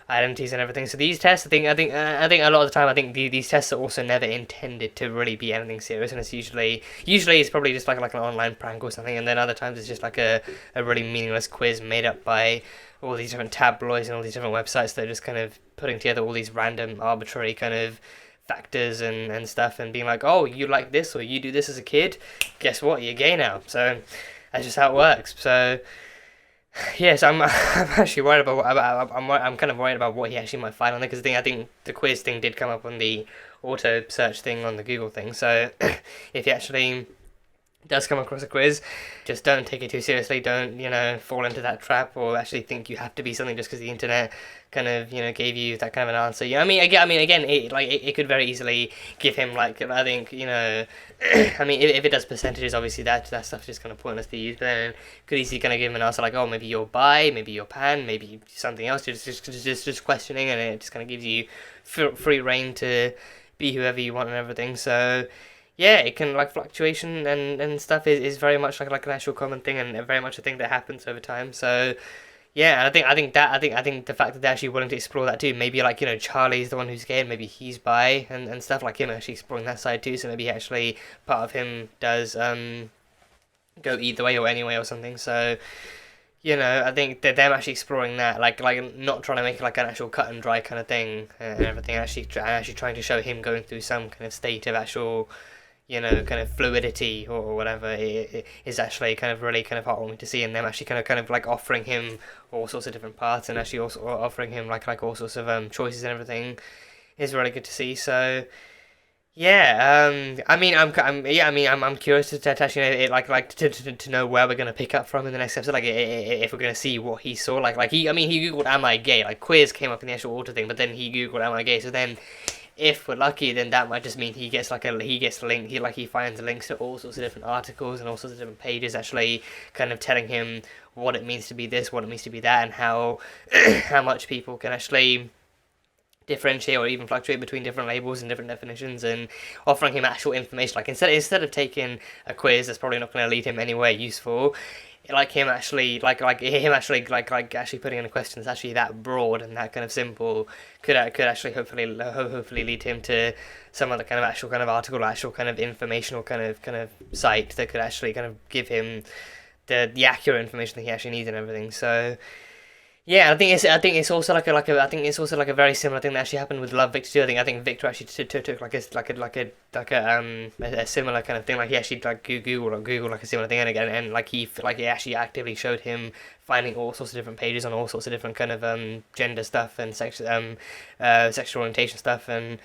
identities and everything. So these tests, I think a lot of the time, I think these tests are also never intended to really be anything serious, and it's usually it's probably just like an online prank or something, and then other times it's just like a really meaningless quiz made up by all these different tabloids and all these different websites that are just kind of putting together all these random arbitrary kind of factors and stuff and being like, oh, you like this or you do this as a kid, guess what, you're gay now. So that's just how it works. So yes, I'm actually worried I'm kind of worried about what he actually might find on there, because I think the quiz thing did come up on the auto search thing on the Google thing. So if he actually does come across a quiz, just don't take it too seriously. Don't fall into that trap or actually think you have to be something just because the internet kind of gave you that kind of an answer. I mean again it could very easily give him like, I think I mean if it does percentages, obviously that stuff's just kind of pointless to use, but then it could easily kind of give him an answer like, oh, maybe you're bi, maybe you're pan, maybe something else, just questioning, and it just kind of gives you free reign to be whoever you want and everything. So yeah, it can like fluctuation and stuff is very much like an actual common thing and very much a thing that happens over time. So yeah, and I think the fact that they're actually willing to explore that too, maybe like Charlie's the one who's gay and maybe he's bi and stuff, like him actually exploring that side too. So maybe actually part of him does go either way or anyway or something. So I think that them actually exploring that, like not trying to make it like an actual cut and dry kind of thing and everything, actually trying to show him going through some kind of state of actual kind of fluidity or whatever, it is actually kind of really kind of heartwarming to see, and them actually kind of like offering him all sorts of different parts and actually also offering him like all sorts of choices and everything is really good to see. So yeah, I mean I'm curious to actually to know where we're gonna pick up from in the next episode, like if we're gonna see what he saw, like he googled "Am I gay?" like quiz came up in the actual auto thing, but then he googled "Am I gay?" so then if we're lucky, then that might just mean he gets linked. He finds links to all sorts of different articles and all sorts of different pages, actually kind of telling him what it means to be this, what it means to be that, and how how much people can actually differentiate or even fluctuate between different labels and different definitions, and offering him actual information. Like instead of taking a quiz that's probably not going to lead him anywhere useful, like him actually actually putting in a question that's actually that broad and that kind of simple could actually hopefully lead him to some other kind of actual kind of article, or actual kind of informational kind of site that could actually kind of give him the accurate information that he actually needs and everything. So Yeah, I think it's also I think it's also like a very similar thing that actually happened with Love Victor too. I think Victor actually took like a similar kind of thing. Like he actually like Google like a similar thing, and again, and like he actually actively showed him finding all sorts of different pages on all sorts of different kind of gender stuff and sexual orientation stuff and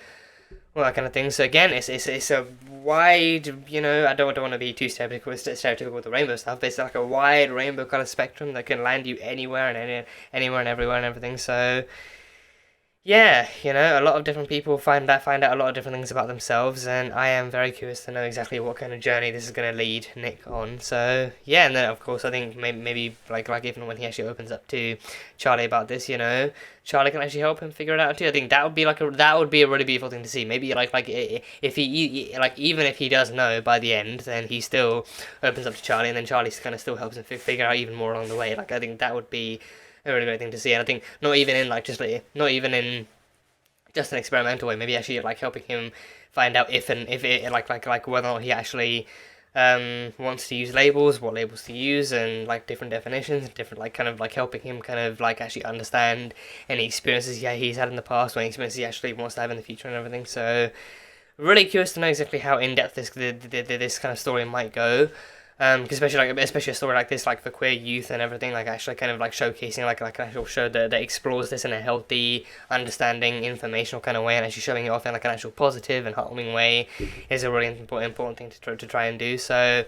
all that kind of thing. So again, it's a wide, I don't want to be too stereotypical with the rainbow stuff, but it's like a wide rainbow kind of spectrum that can land you anywhere and anywhere and everywhere and everything. So yeah, a lot of different people find out a lot of different things about themselves, and I am very curious to know exactly what kind of journey this is going to lead Nick on. So yeah, and then of course I think maybe like even when he actually opens up to Charlie about this, Charlie can actually help him figure it out too. I think that would be a really beautiful thing to see. Maybe if he like even if he does know by the end, then he still opens up to Charlie, and then Charlie kind of still helps him figure out even more along the way. Like I think that would be a really great thing to see, and I think not even in just an experimental way, maybe actually like helping him find out if it like whether or not he actually wants to use labels, what labels to use, and like different definitions, different like kind of like helping him kind of like actually understand any experiences he's had in the past, or any experiences he actually wants to have in the future and everything. So really curious to know exactly how in depth this kind of story might go. Cause especially a story like this, like for queer youth and everything, like actually kind of like showcasing like an actual show that explores this in a healthy, understanding, informational kind of way, and actually showing it off in like an actual positive and heartwarming way is a really important thing to try and do. So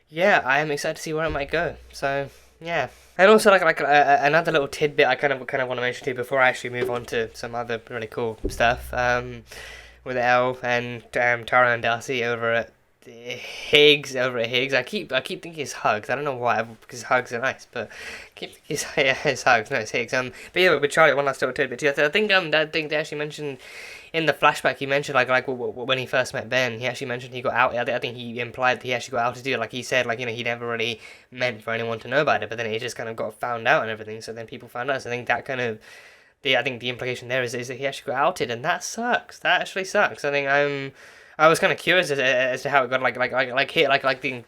yeah, I am excited to see where it might go. So yeah, and also another little tidbit I kind of want to mention too before I actually move on to some other really cool stuff. With Elle and Tara and Darcy over at Higgs. I keep thinking it's Hugs. I don't know why, because Hugs are nice, but I keep thinking it's Hugs. No, it's Higgs. But yeah, with Charlie, one last little tidbit too. I think that thing they actually mentioned in the flashback. He mentioned like when he first met Ben, he actually mentioned he got out. I think he implied that he actually got out to do it. Like he said, like he never really meant for anyone to know about it, but then it just kind of got found out and everything. So then people found out. So I think that kind of I think the implication there is that he actually got outed, and that sucks. That actually sucks. I was kind of curious as to how it got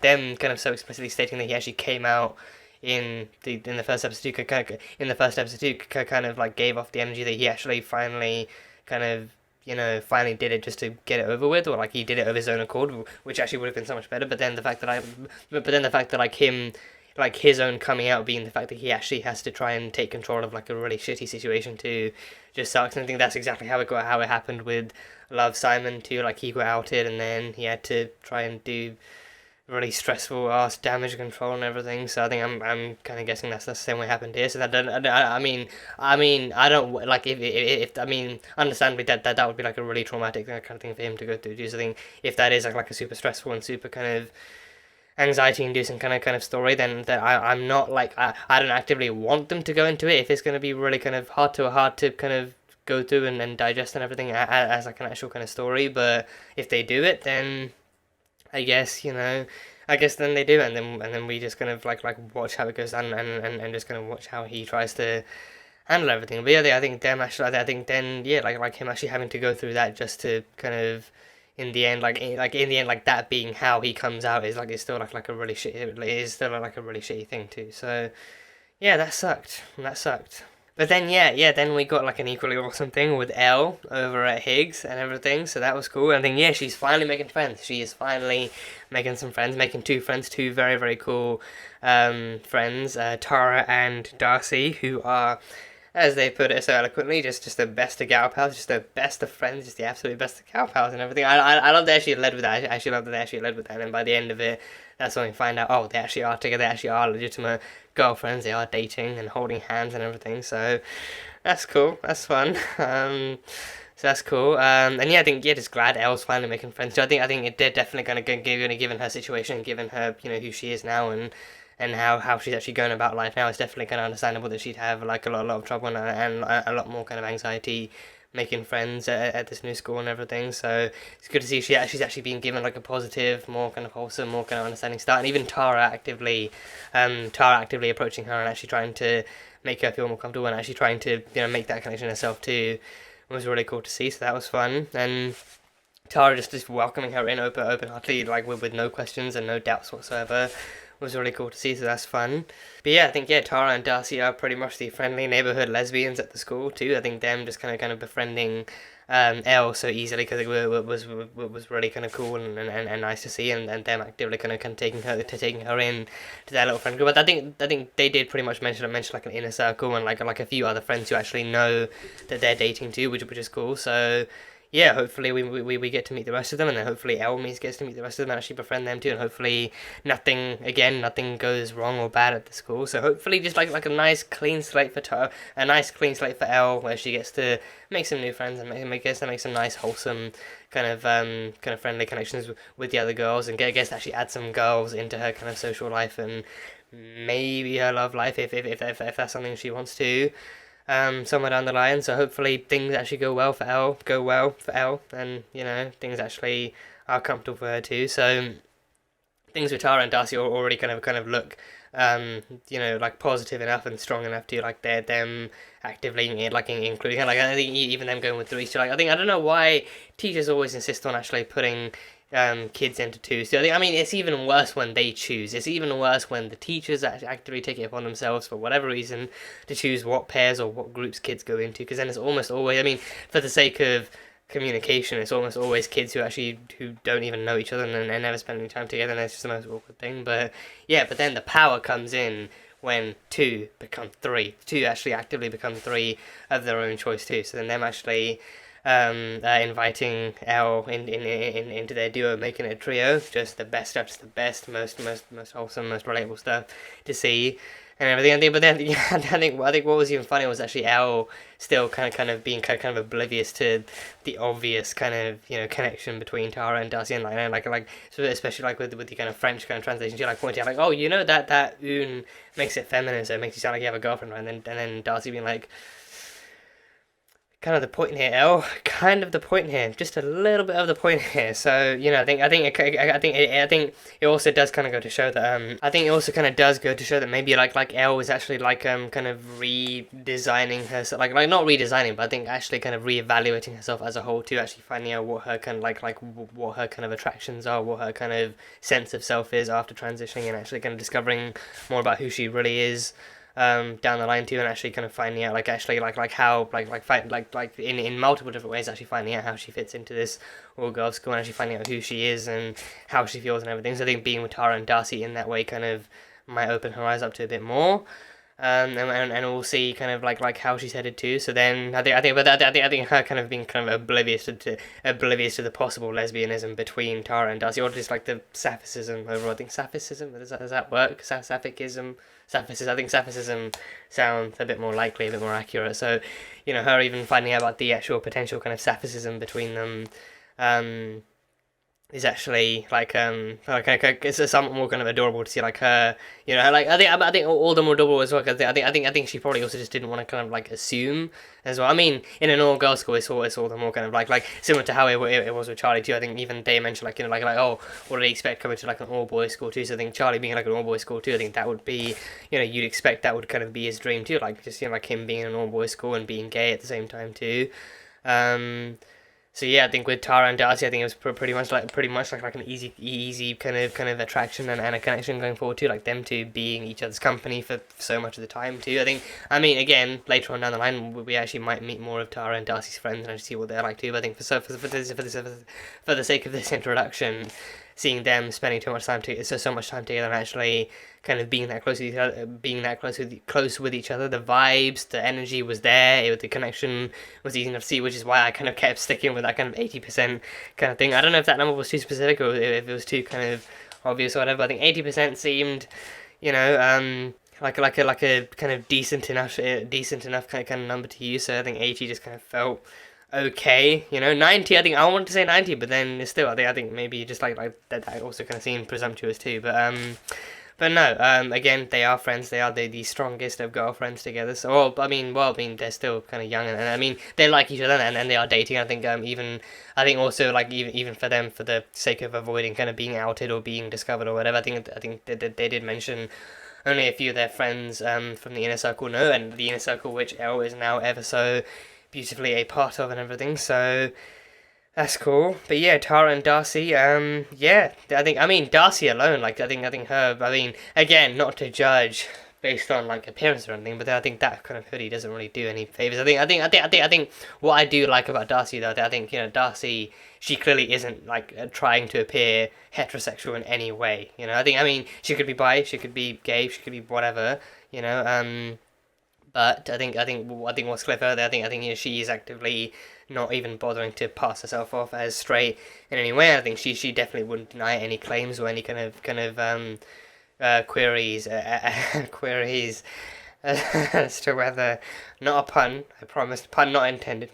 them kind of so explicitly stating that he actually came out in the first episode kind of like gave off the energy that he actually finally kind of finally did it just to get it over with, or like he did it of his own accord, which actually would have been so much better. But then the fact that like him, like his own coming out being the fact that he actually has to try and take control of like a really shitty situation too, just sucks. And I think that's exactly how it happened with Love Simon too. Like he got outed and then he had to try and do really stressful ass damage control and everything. So I think I'm kind of guessing that's the same way it happened here. So I don't like if understandably that would be like a really traumatic kind of thing for him to go through. So I think if that is like a super stressful and super kind of anxiety-inducing kind of story, then that I'm not like I don't actively want them to go into it if it's going to be really kind of hard to kind of go through and digest and everything as like an actual kind of story. But if they do it, then I guess then they do, and then we just kind of like watch how it goes down and just kind of watch how he tries to handle everything. But yeah, I think him actually having to go through that just to kind of in the end, like that being how he comes out is like it's still like a really shitty. It is still like a really shitty thing too. So yeah, that sucked. But then then we got like an equally awesome thing with Elle over at Higgs and everything. So that was cool. And then she's finally making friends. She is finally making some friends, making two friends, two very very cool friends, Tara and Darcy, who are, as they put it so eloquently, just the best of gal pals, just the best of friends, just the absolute best of gal pals and everything. I love that they actually led with that. I actually love that they actually led with that. And by the end of it, that's when we find out, they actually are together. They actually are legitimate girlfriends. They are dating and holding hands and everything. So that's cool. That's fun. So that's cool. And I think just glad Elle's finally making friends. So I think they're definitely gonna given her situation, given her who she is now and how she's actually going about life now, it's definitely kind of understandable that she'd have like a lot of trouble and a lot more kind of anxiety making friends at this new school and everything. So it's good to see she's actually being given like a positive, more kind of wholesome, more kind of understanding start. And even Tara actively approaching her and actually trying to make her feel more comfortable and actually trying to make that connection herself too was really cool to see. So that was fun. And Tara just welcoming her in open-heartedly, like with no questions and no doubts whatsoever, was really cool to see, so that's fun. But yeah, I think Tara and Darcy are pretty much the friendly neighborhood lesbians at the school too. I think them just kind of befriending Elle so easily, because it was really kind of cool and nice to see, and them actively kind of taking her in to their little friend group. But I think they did pretty much mention like an inner circle and like a few other friends who actually know that they're dating too, which is cool. So yeah, hopefully we get to meet the rest of them, and then hopefully Elle gets to meet the rest of them and actually befriend them too, and hopefully nothing goes wrong or bad at the school. So hopefully just like a nice clean slate for Elle, where she gets to make some new friends and make some nice wholesome kind of friendly connections with the other girls, and gets to actually add some girls into her kind of social life and maybe her love life if that's something she wants to. Somewhere down the line, so hopefully things actually go well for Elle, and things actually are comfortable for her too. So things with Tara and Darcy already kind of look like positive enough and strong enough to like them actively including her. Like I think even them going with threes. Like I don't know why teachers always insist on actually putting kids into twos. So I mean, it's even worse when they choose. It's even worse when the teachers actively take it upon themselves for whatever reason to choose what pairs or what groups kids go into. Because then it's almost always, I mean, for the sake of communication, it's almost always kids who don't even know each other and never spend any time together, and that's just the most awkward thing. But yeah, but then the power comes in when two become three. Two actually actively become three of their own choice too. So then them actually inviting Elle into their duo, making it a trio, just the best stuff, just the best, most wholesome, most relatable stuff to see and everything. But then I think what was even funny was actually Elle still kind of being kind of oblivious to the obvious kind of connection between Tara and Darcy, and like so especially like with the kind of French kind of translation, she like pointing out like, oh, that une makes it feminine, so it makes you sound like you have a girlfriend, right? And then Darcy being like, kind of the point here, Elle. Kind of the point here. Just a little bit of the point here. So I think it also does kind of go to show that I think it also kind of does go to show that maybe like Elle is actually like kind of redesigning herself, like not redesigning, but I think actually kind of reevaluating herself as a whole too. Actually finding out what her kind of like what her kind of attractions are, what her kind of sense of self is after transitioning, and actually kind of discovering more about who she really is. Down the line too, and actually kind of finding out like how in multiple different ways, actually finding out how she fits into this all girls school, and actually finding out who she is and how she feels and everything. So I think being with Tara and Darcy in that way kind of might open her eyes up to a bit more. And we'll see kind of like how she's headed too. So then I think her kind of being kind of oblivious to the possible lesbianism between Tara and Darcy, or just like the sapphicism overall. I think sapphicism, does that work? Sapphicism. I think sapphicism sounds a bit more likely, a bit more accurate. So her even finding out about the actual potential kind of sapphicism between them is actually like it's somewhat more kind of adorable to see, like her, like I think all the more adorable as well, because I think she probably also just didn't want to kind of like assume as well. I mean, in an all girls school, it's all the more kind of like similar to how it was with Charlie too. I think even they mentioned like like oh, what do they expect coming to like an all boys school too? So I think Charlie being like an all boys school too, I think that would be you'd expect that would kind of be his dream too, like just like him being in an all boys school and being gay at the same time too. So yeah, I think with Tara and Darcy, I think it was pretty much like an easy kind of attraction and a connection going forward too, like them two being each other's company for so much of the time too. I mean again, later on down the line we actually might meet more of Tara and Darcy's friends and see what they're like too. But I think for the sake of this introduction, seeing them spending so much time together and actually kind of being that close with each other, the vibes, the energy was there, the connection was easy enough to see, which is why I kind of kept sticking with that kind of 80% kind of thing. I don't know if that number was too specific or if it was too kind of obvious or whatever. I think 80% seemed, like a kind of decent enough kind of number to use. So I think 80 just kind of felt okay. 90, I think I wanted to say 90, but then still I think maybe just like that also kind of seemed presumptuous too. But no, again, they are friends. They are the strongest of girlfriends together. So, I mean, they're still kind of young, and I mean, they like each other, and they are dating. I think, also, like, even for them, for the sake of avoiding kind of being outed or being discovered or whatever, I think they did mention only a few of their friends from the inner circle know, and the inner circle which Elle is now ever so beautifully a part of and everything. So That's cool. But yeah, Tara and Darcy, yeah, I mean, Darcy alone, like, I think her, I mean, again, not to judge based on, like, appearance or anything, but I think that kind of hoodie doesn't really do any favors. I think what I do like about Darcy, though, I think, you know, Darcy, she clearly isn't, like, trying to appear heterosexual in any way, you know. I mean, she could be bi, she could be gay, she could be whatever, you know, but I think what's clear for her, I think you know, she is actively not even bothering to pass herself off as straight in any way. I think she definitely wouldn't deny any claims or any kind of queries queries as to whether, not a pun, I promise, pun not intended,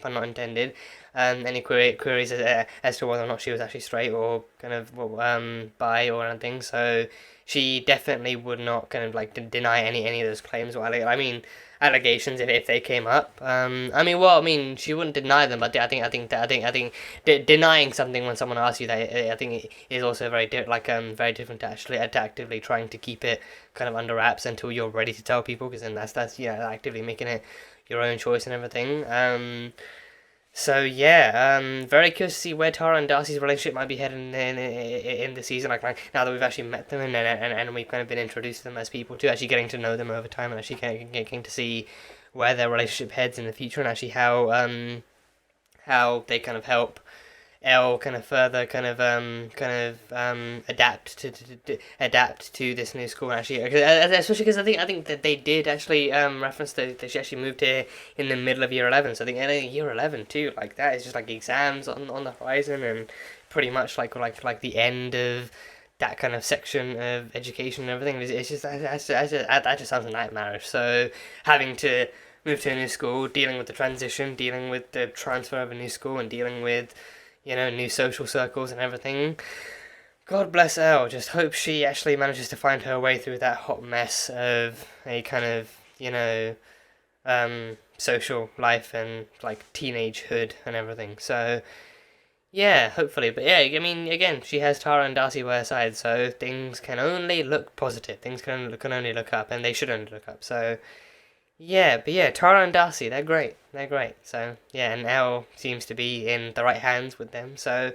any queries as to whether or not she was actually straight or kind of bi or anything. So she definitely would not kind of like deny any of those claims. Or I mean, allegations if they came up. I mean, she wouldn't deny them, but I think denying something when someone asks you that, I think it is also very very different to actually actively trying to keep it kind of under wraps until you're ready to tell people, because then that's you know, actively making it your own choice and everything. So yeah, very curious to see where Tara and Darcy's relationship might be heading in the season. Like now that we've actually met them and we've kind of been introduced to them as people too, actually getting to know them over time and actually getting to see where their relationship heads in the future, and actually how they kind of help Elle kind of further adapt to this new school, and actually, especially because I think that they did actually reference that she actually moved here in the middle of year 11. So I think year 11 too, like that is just like exams on the horizon, and pretty much like the end of that kind of section of education and everything. It's just that just sounds nightmarish. So having to move to a new school, dealing with the transition, dealing with the transfer of a new school, and dealing with, you know, new social circles and everything. God bless Elle. Just hope she actually manages to find her way through that hot mess of a kind of, you know, social life and like teenagehood and everything. So yeah, hopefully. But yeah, I mean, again, she has Tara and Darcy by her side, so things can only look positive. Things can only look up, and they should only look up. So yeah, but yeah, Tara and Darcy, they're great. They're great. So yeah, and Elle seems to be in the right hands with them. So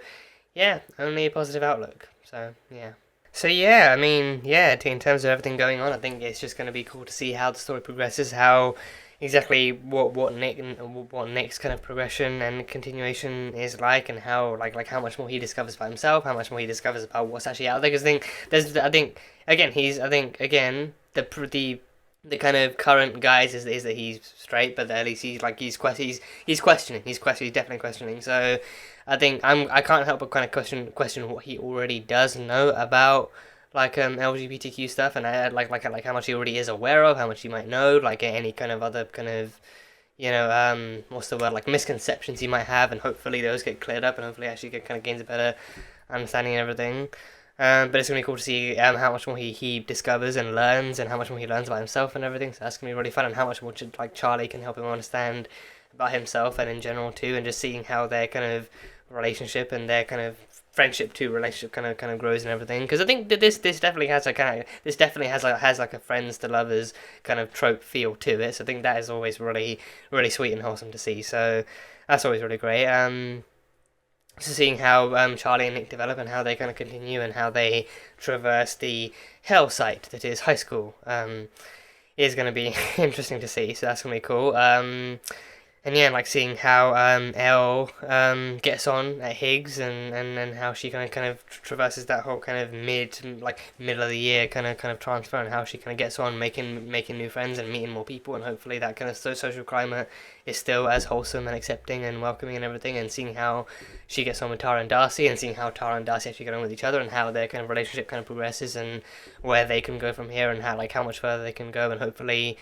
yeah, only a positive outlook. So yeah. So yeah, I mean, yeah, in terms of everything going on, I think it's just going to be cool to see how the story progresses, how exactly what Nick's kind of progression and continuation is like, and how like how much more he discovers about himself, how much more he discovers about what's actually out there. Because I think again the kind of current guise is that he's straight, but at least he's questioning. He's definitely questioning. So I think I can't help but kind of question what he already does know about like LGBTQ stuff, and like how much he already is aware of, how much he might know, like any kind of other kind of, you know, what's the word, like misconceptions he might have, and hopefully those get cleared up, and hopefully actually kind of gains a better understanding and everything. But it's gonna be cool to see how much more he discovers and learns, and how much more he learns about himself and everything. So that's gonna be really fun, and how much more like Charlie can help him understand about himself and in general too, and just seeing how their kind of relationship and their kind of friendship to relationship kind of grows and everything. Because I think that this definitely has like a friends to lovers kind of trope feel to it. So I think that is always really sweet and wholesome to see. So that's always really great. So seeing how Charlie and Nick develop, and how they kind of continue, and how they traverse the hell site that is high school, is going to be interesting to see. So that's going to be cool. And yeah, like seeing how Elle gets on at Higgs, and how she kind of traverses that whole kind of middle of the year kind of transfer, and how she kind of gets on making new friends and meeting more people, and hopefully that kind of social climate is still as wholesome and accepting and welcoming and everything, and seeing how she gets on with Tara and Darcy, and seeing how Tara and Darcy actually get on with each other, and how their kind of relationship kind of progresses, and where they can go from here, and how much further they can go, and hopefully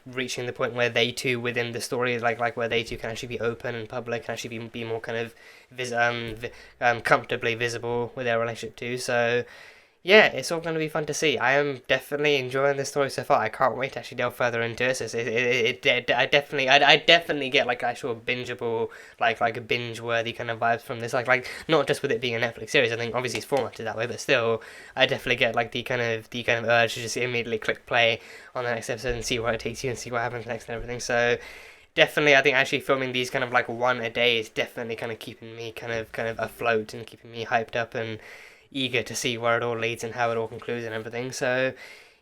reaching the point where they two within the story, like where they two can actually be open and public, and actually be more kind of comfortably visible with their relationship too. So yeah, it's all going to be fun to see. I am definitely enjoying this story so far. I can't wait to actually delve further into it. So I definitely get like actual bingeable, like binge-worthy kind of vibes from this. Like not just with it being a Netflix series. I think obviously it's formatted that way, but still, I definitely get like the kind of urge to just immediately click play on the next episode and see where it takes you and see what happens next and everything. So definitely, I think actually filming these kind of like one a day is definitely kind of keeping me kind of afloat and keeping me hyped up and eager to see where it all leads and how it all concludes and everything. So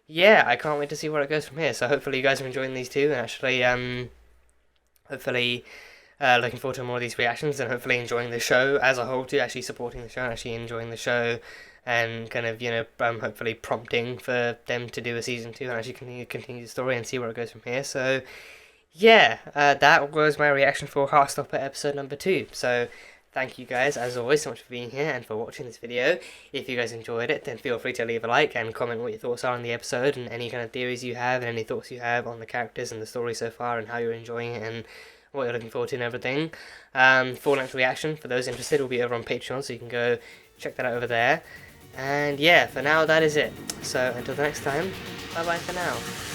yeah, I can't wait to see where it goes from here. So hopefully you guys are enjoying these too, and actually hopefully looking forward to more of these reactions, and hopefully enjoying the show as a whole too, actually supporting the show and actually enjoying the show, and kind of, you know, hopefully prompting for them to do a season 2 and actually continue the story and see where it goes from here. So yeah, that was my reaction for Heartstopper episode number 2. So thank you guys, as always, so much for being here and for watching this video. If you guys enjoyed it, then feel free to leave a like and comment what your thoughts are on the episode and any kind of theories you have and any thoughts you have on the characters and the story so far and how you're enjoying it and what you're looking forward to and everything. Full length reaction, for those interested, will be over on Patreon, so you can go check that out over there. And yeah, for now, that is it. So until the next time, bye bye for now.